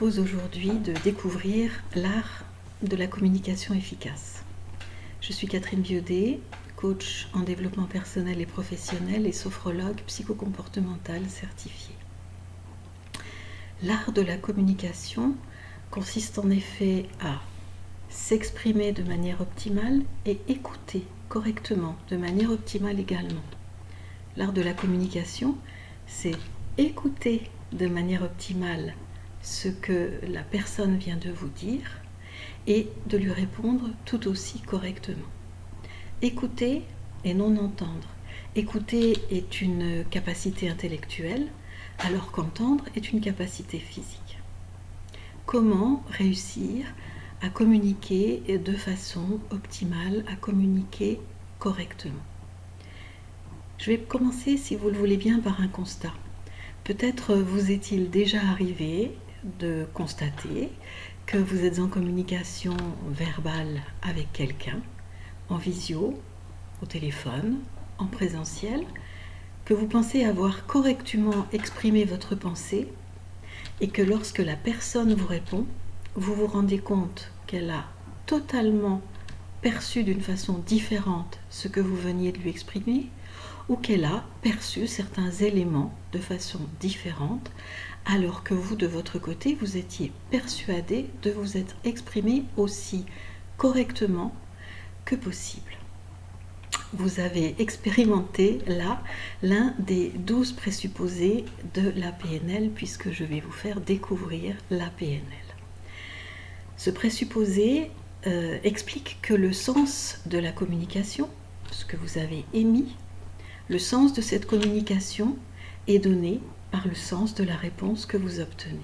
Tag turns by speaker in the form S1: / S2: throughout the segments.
S1: propose aujourd'hui de découvrir l'art de la communication efficace. Je suis Catherine Biaudet, coach en développement personnel et professionnel et sophrologue psychocomportementale certifiée. L'art de la communication consiste en effet à s'exprimer de manière optimale et écouter correctement de manière optimale également. L'art de la communication, c'est écouter de manière optimale ce que la personne vient de vous dire et de lui répondre tout aussi correctement. Écouter et non entendre. Écouter est une capacité intellectuelle, alors qu'entendre est une capacité physique. Comment réussir à communiquer de façon optimale, à communiquer correctement? Je vais commencer, si vous le voulez bien, par un constat. Peut-être vous est-il déjà arrivé de constater que vous êtes en communication verbale avec quelqu'un, en visio, au téléphone, en présentiel, que vous pensez avoir correctement exprimé votre pensée et que lorsque la personne vous répond, vous vous rendez compte qu'elle a totalement perçu d'une façon différente ce que vous veniez de lui exprimer ou qu'elle a perçu certains éléments de façon différente alors que vous, de votre côté, vous étiez persuadé de vous être exprimé aussi correctement que possible. Vous avez expérimenté là l'un des 12 présupposés de la PNL puisque je vais vous faire découvrir la PNL. Ce présupposé explique que le sens de la communication, ce que vous avez émis, le sens de cette communication est donné par le sens de la réponse que vous obtenez.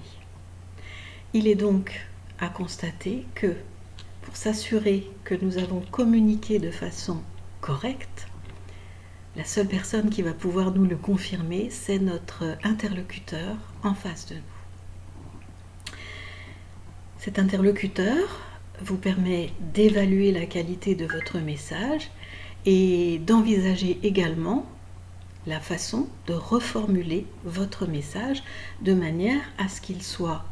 S1: Il est donc à constater que pour s'assurer que nous avons communiqué de façon correcte, la seule personne qui va pouvoir nous le confirmer, c'est notre interlocuteur en face de nous. Cet interlocuteur vous permet d'évaluer la qualité de votre message et d'envisager également la façon de reformuler votre message de manière à ce qu'il soit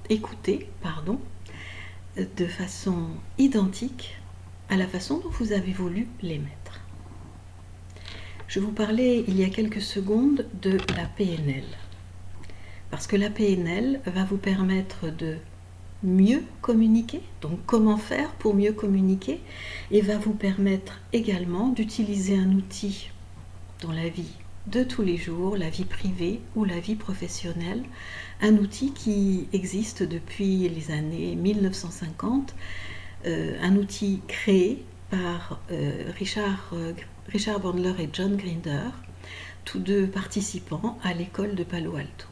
S1: écouté de façon identique à la façon dont vous avez voulu l'émettre. Je vous parlais il y a quelques secondes de la PNL, parce que la PNL va vous permettre de mieux communiquer, donc comment faire pour mieux communiquer, et va vous permettre également d'utiliser un outil dans la vie de tous les jours, la vie privée ou la vie professionnelle, un outil qui existe depuis les années 1950, un outil créé par Richard Bandler et John Grinder, tous deux participants à l'école de Palo Alto.